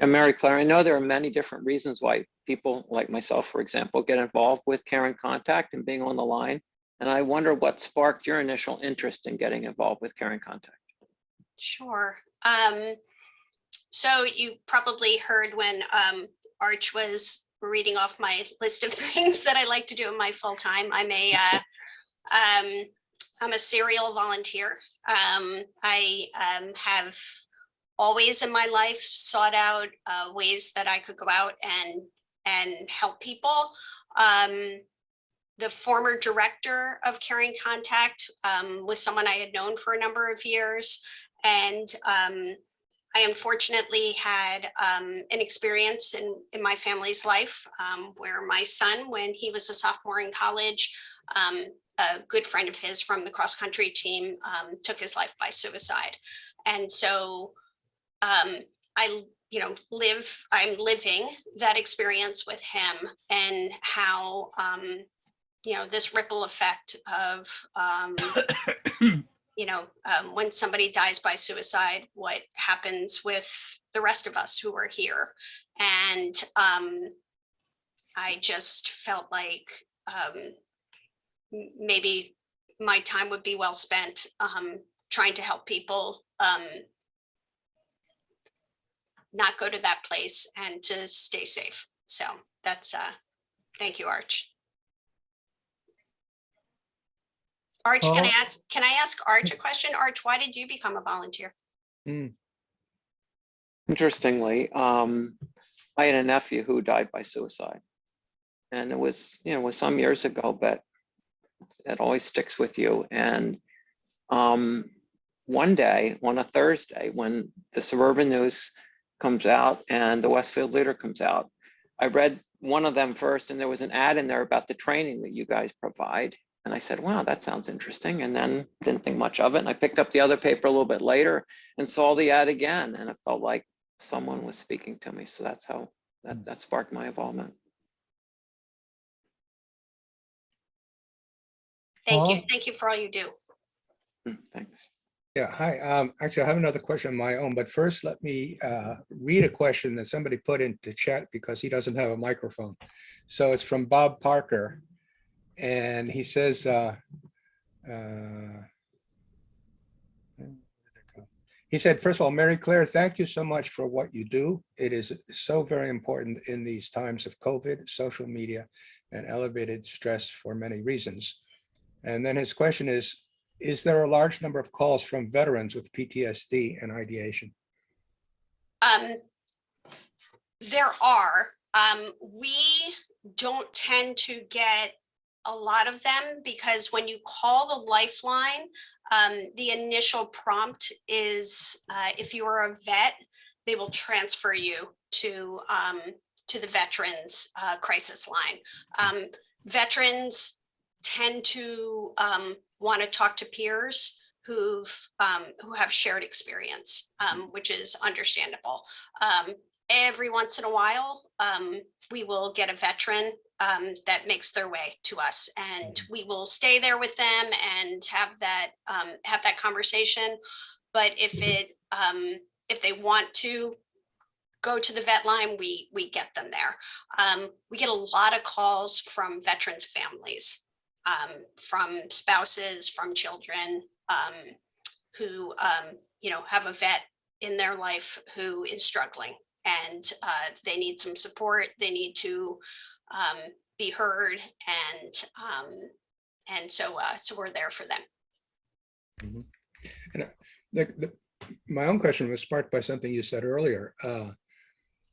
And Mary Claire, I know there are many different reasons why people like myself, for example, get involved with Care in Contact and being on the line. And I wonder what sparked your initial interest in getting involved with Care in Contact. Sure. So you probably heard when Arch was reading off my list of things that I like to do in my full time. I'm a serial volunteer. I have always in my life sought out ways that I could go out and help people. The former director of Care in Contact was someone I had known for a number of years. And I unfortunately had an experience in my family's life where my son, when he was a sophomore in college, a good friend of his from the cross country team took his life by suicide. And so I'm living that experience with him, and how, this ripple effect of, when somebody dies by suicide, what happens with the rest of us who are here. And I just felt like maybe my time would be well spent trying to help people not go to that place and to stay safe. So that's, thank you, Arch. Arch, can I ask Arch a question? Arch, why did you become a volunteer? Interestingly, I had a nephew who died by suicide, and it was some years ago, but it always sticks with you. And one day, on a Thursday, when the Suburban News comes out and the Westfield Leader comes out, I read one of them first, and there was an ad in there about the training that you guys provide. And I said, wow, that sounds interesting. And then didn't think much of it. And I picked up the other paper a little bit later and saw the ad again. And it felt like someone was speaking to me. So that's how that sparked my involvement. Thank you. Thank you for all you do. Thanks. Yeah, hi. Actually, I have another question of my own, but first let me read a question that somebody put into chat because he doesn't have a microphone. So it's from Bob Parker. And he says, he said, first of all, Mary Claire, thank you so much for what you do. It is so very important in these times of COVID, social media, and elevated stress for many reasons. And then his question is there a large number of calls from veterans with PTSD and ideation? There are. We don't tend to get a lot of them because when you call the Lifeline, the initial prompt is if you are a vet, they will transfer you to the Veterans Crisis Line. Veterans tend to want to talk to peers who have shared experience, which is understandable. Every once in a while, we will get a veteran that makes their way to us, and we will stay there with them and have that conversation. But if they want to go to the vet line, we get them there. We get a lot of calls from veterans' families, from spouses, from children who have a vet in their life who is struggling, and they need some support. They need to be heard, and so we're there for them. And my own question was sparked by something you said earlier.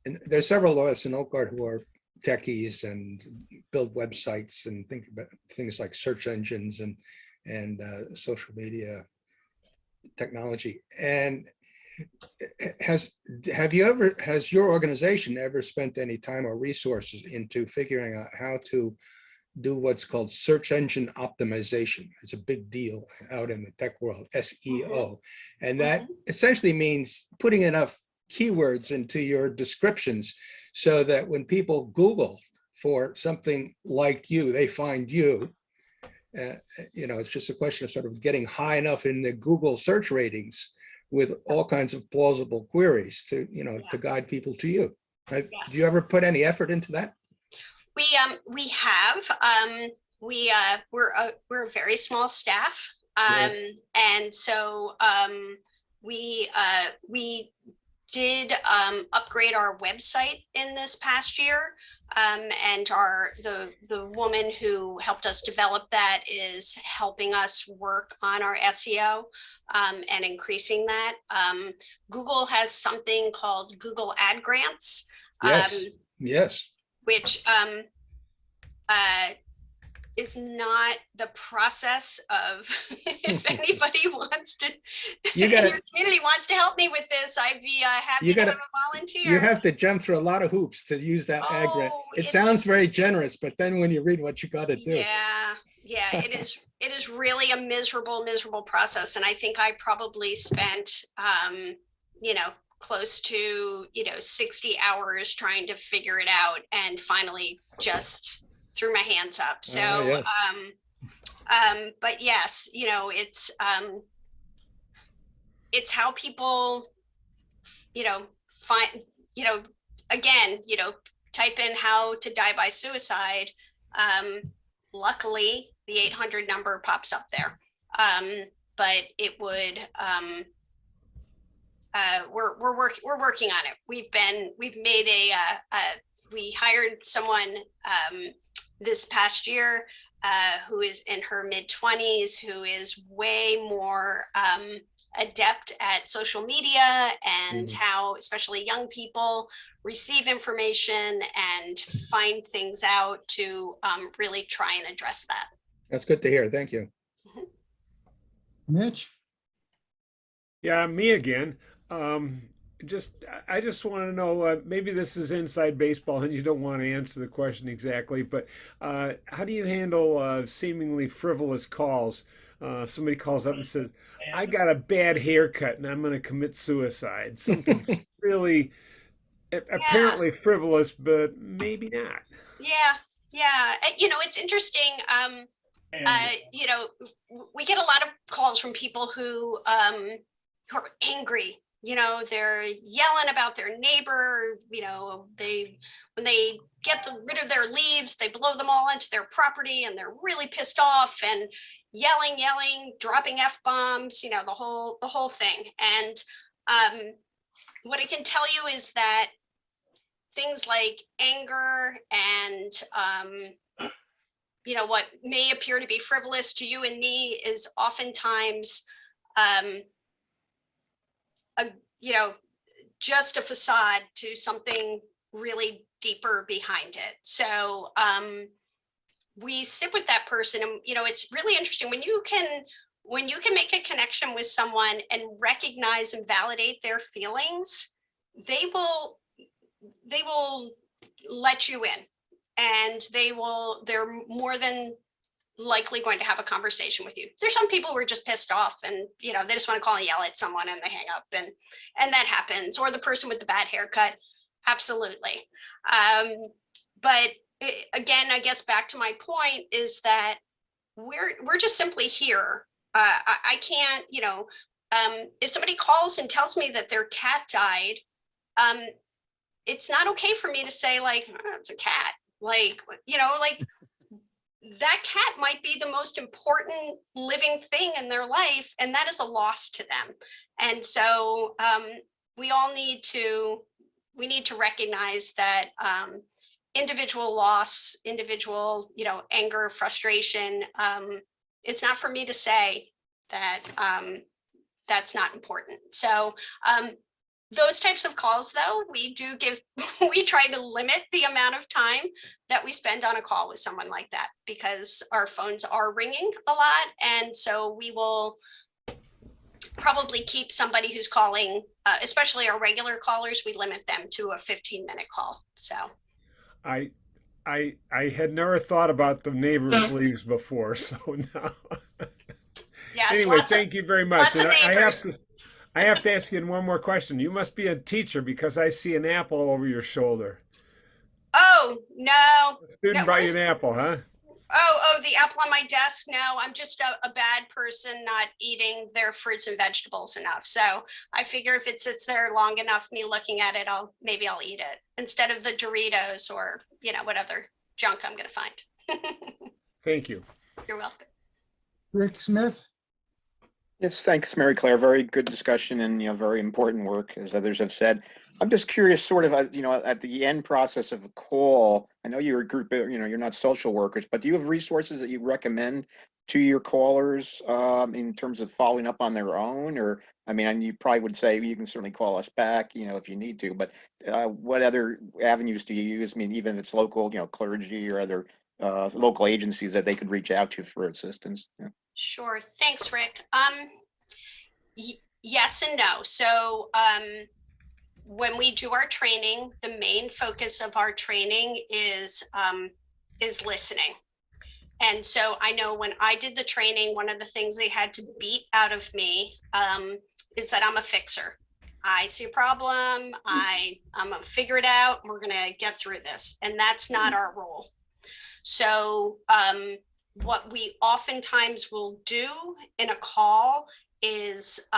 And there's several of us in Oak Garden who are techies and build websites and think about things like search engines and social media technology. And has your organization ever spent any time or resources into figuring out how to do what's called search engine optimization? It's a big deal out in the tech world, SEO. And that essentially means putting enough keywords into your descriptions so that when people Google for something like you, they find you. It's just a question of sort of getting high enough in the Google search ratings with all kinds of plausible queries to, to guide people to you. Do you ever put any effort into that? We have. We're a very small staff, and so we did upgrade our website in this past year, and the woman who helped us develop that is helping us work on our SEO and increasing that. Google has something called Google Ad Grants. Yes. Which is not the process of if anybody wants to, your community wants to help me with this, I'd be happy to have a volunteer. You have to jump through a lot of hoops to use that ad grant. It sounds very generous, but then when you read what you got to do. Yeah, it is really a miserable process. And I think I probably spent, close to 60 hours trying to figure it out, and finally just threw my hands up. So but yes, it's how people find, again, type in how to die by suicide. Luckily the 800 number pops up there, but it would we're working on it. We've made we hired someone this past year who is in her mid-20s, who is way more adept at social media and how especially young people receive information and find things out to really try and address that. That's good to hear. Thank you. Mitch? Yeah, me again. I just want to know, maybe this is inside baseball and you don't want to answer the question exactly, but how do you handle seemingly frivolous calls? Somebody calls up and says, I got a bad haircut and I'm going to commit suicide. Something's really apparently frivolous, but maybe not. Yeah. It's interesting. We get a lot of calls from people who are angry. They're yelling about their neighbor. When they get rid of their leaves, they blow them all into their property, and they're really pissed off and yelling, dropping F-bombs, the whole thing. And what I can tell you is that things like anger and what may appear to be frivolous to you and me is oftentimes just a facade to something really deeper behind it. So we sit with that person, and it's really interesting when you can make a connection with someone and recognize and validate their feelings. They will let you in, and they're more than likely going to have a conversation with you. There's some people who are just pissed off and they just want to call and yell at someone and they hang up, and that happens. Or the person with the bad haircut, absolutely. But again, I guess back to my point is that we're just simply here. I can't, if somebody calls and tells me that their cat died, it's not okay for me to say like, oh, it's a cat. That cat might be the most important living thing in their life, and that is a loss to them. And so we need to recognize that individual loss, individual, anger, frustration. It's not for me to say that that's not important. So Those types of calls, though, we try to limit the amount of time that we spend on a call with someone like that, because our phones are ringing a lot. And so we will probably keep somebody who's calling, especially our regular callers, we limit them to a 15-minute call. So I had never thought about the neighbors' leaves before, so now. yes, Anyway, thank you very much. lots of And neighbors. I have to ask you one more question. You must be a teacher because I see an apple over your shoulder. Oh, no. Didn't buy you an apple, huh? Oh, the apple on my desk. No, I'm just a bad person not eating their fruits and vegetables enough. So I figure if it sits there long enough, me looking at it, maybe I'll eat it instead of the Doritos or, what other junk I'm going to find. Thank you. You're welcome. Rick Smith? Yes, thanks, Mary Claire. Very good discussion and, very important work, as others have said. I'm just curious, sort of, at the end process of a call, I know you're a group, you're not social workers, but do you have resources that you recommend to your callers in terms of following up on their own? Or, and you probably would say you can certainly call us back, if you need to, but what other avenues do you use? Even if it's local, clergy or other local agencies that they could reach out to for assistance? Yeah. Sure. Thanks, Rick. Yes and no. So when we do our training, the main focus of our training is listening. And so I know when I did the training, one of the things they had to beat out of me is that I'm a fixer. I see a problem, I'm gonna figure it out, we're gonna get through this. And that's not our role. So what we oftentimes will do in a call is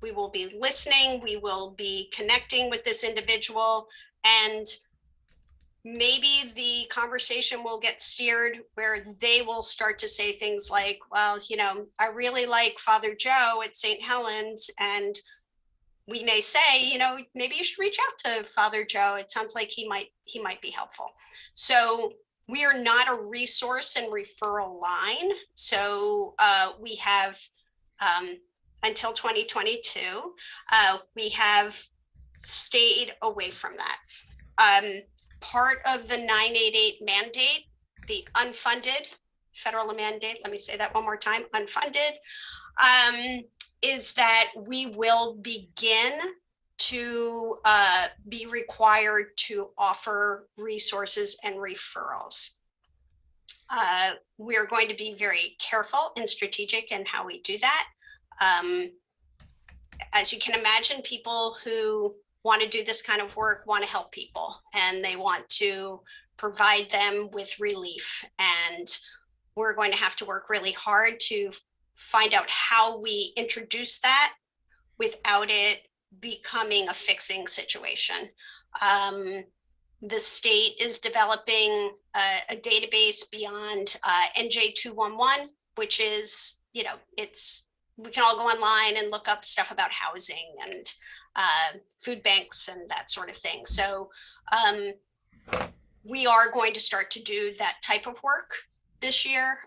we will be listening, we will be connecting with this individual, and maybe the conversation will get steered where they will start to say things like, well, I really like Father Joe at St. Helens, and we may say, maybe you should reach out to Father Joe. It sounds like he might be helpful. So we are not a resource and referral line. So we have, until 2022, we have stayed away from that. Part of the 988 mandate, the unfunded federal mandate, let me say that one more time, unfunded, is that we will begin to be required to offer resources and referrals. We are going to be very careful and strategic in how we do that. As you can imagine, people who want to do this kind of work want to help people, and they want to provide them with relief. And we're going to have to work really hard to find out how we introduce that without it becoming a fixing situation. The state is developing a database beyond NJ211, which is, we can all go online and look up stuff about housing and food banks and that sort of thing. So we are going to start to do that type of work this year,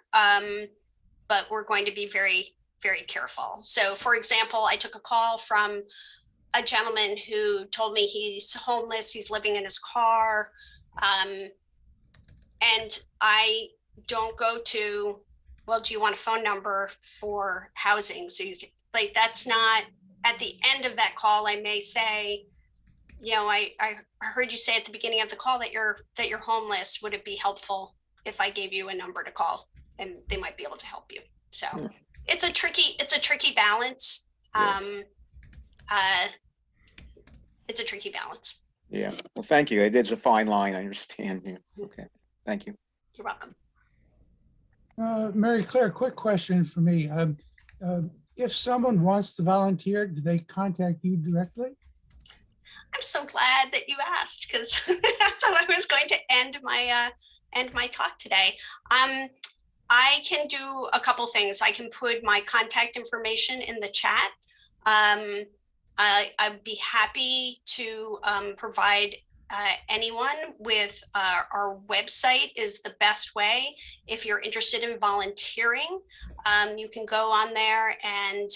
but we're going to be very, very careful. So for example, I took a call from a gentleman who told me he's homeless, he's living in his car. And I don't go to, well, do you want a phone number for housing? So you can, that's not, at the end of that call, I may say, I heard you say at the beginning of the call that you're homeless. Would it be helpful if I gave you a number to call, and they might be able to help you? So it's a tricky balance. It's a tricky balance. Yeah. Well, thank you. It is a fine line. I understand. Yeah. Okay. Thank you. You're welcome. Mary Claire, quick question for me. If someone wants to volunteer, do they contact you directly? I'm so glad that you asked, because that's how I was going to end my talk today. I can do a couple things. I can put my contact information in the chat. I'd be happy to provide anyone with our website is the best way. If you're interested in volunteering, you can go on there and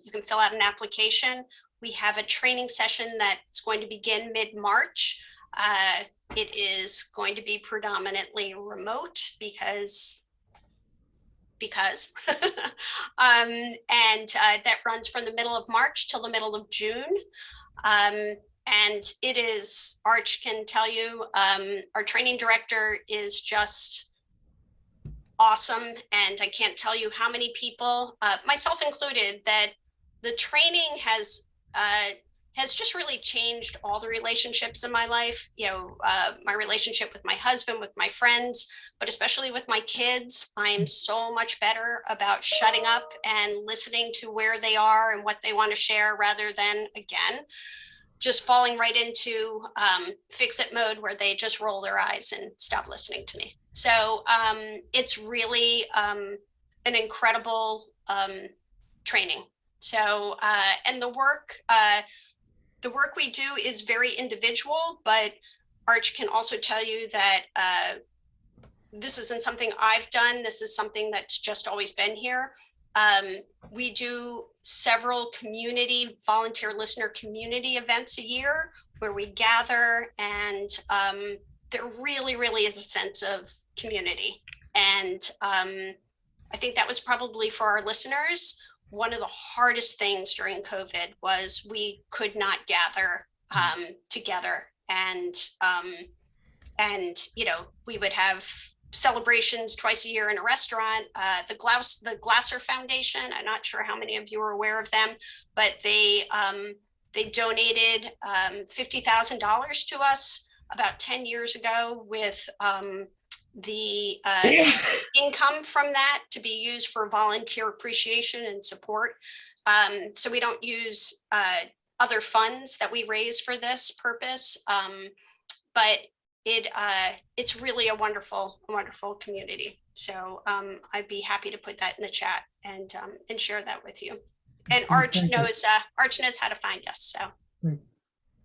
you can fill out an application. We have a training session that's going to begin mid-March. It is going to be predominantly remote because that runs from the middle of March till the middle of June. And it is, Arch can tell you, our training director is just awesome. And I can't tell you how many people, myself included, that the training has just really changed all the relationships in my life. You know, my relationship with my husband, with my friends, but especially with my kids. I am so much better about shutting up and listening to where they are and what they want to share, rather than, again, just falling right into fix-it mode where they just roll their eyes and stop listening to me. So it's really an incredible training. So, and the work we do is very individual, but Arch can also tell you that this isn't something I've done. This is something that's just always been here. We do several volunteer listener community events a year where we gather, and there really, really is a sense of community. And I think that was probably, for our listeners, one of the hardest things during COVID was we could not gather together, and you know, we would have celebrations twice a year in a restaurant. The Glasser Foundation, I'm not sure how many of you are aware of them, but they donated $50,000 to us about 10 years ago, with the income from that to be used for volunteer appreciation and support. So we don't use other funds that we raise for this purpose, but it's really a wonderful community. So I'd be happy to put that in the chat and share that with you. And Arch knows how to find us. So.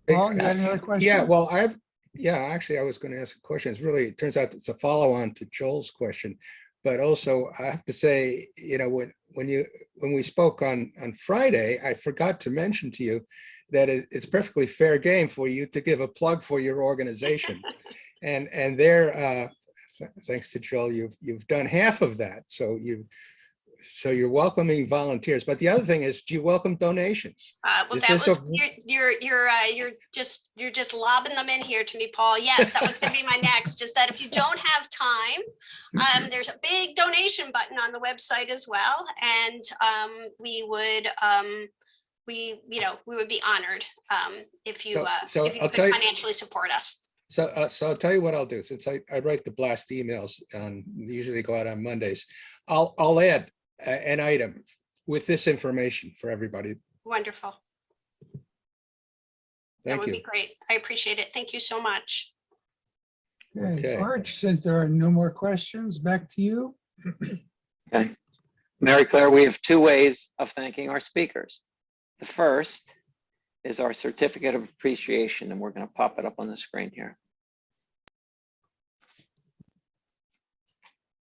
Paul, you had another question? Yeah, well, actually, I was going to ask a question. It turns out it's a follow-on to Joel's question, but also I have to say, you know, when we spoke on Friday, I forgot to mention to you that it's perfectly fair game for you to give a plug for your organization, and there, thanks to Joel, you've done half of that. So you're welcoming volunteers, but the other thing is, do you welcome donations? Well, you're just lobbing them in here to me, Paul. Yes, that was going to be my next. Is that if you don't have time, there's a big donation button on the website as well, and we would be honored if you could financially support us. So I'll tell you what I'll do. Since I write the blast emails, usually go out on Mondays, I'll add an item with this information for everybody. Wonderful. That would be great. I appreciate it. Thank you so much. Okay. Arch, since there are no more questions, back to you. Okay. Mary Claire, we have two ways of thanking our speakers. The first is our certificate of appreciation, and we're going to pop it up on the screen here.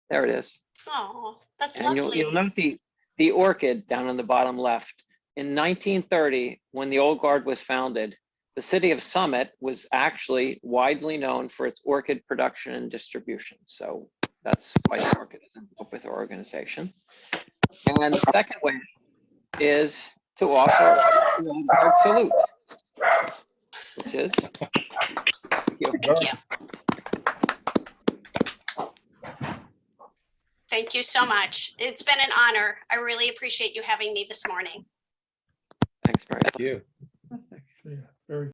There it is. Oh, that's and lovely. You'll note the orchid down on the bottom left. In 1930, when the Old Guard was founded, the city of Summit was actually widely known for its orchid production and distribution. So that's why the orchid is involved with our organization. And the second way is to offer the Old Guard salute, which is, thank you. Thank you. Thank you so much. It's been an honor. I really appreciate you having me this morning. Thanks, Mary. Thank you.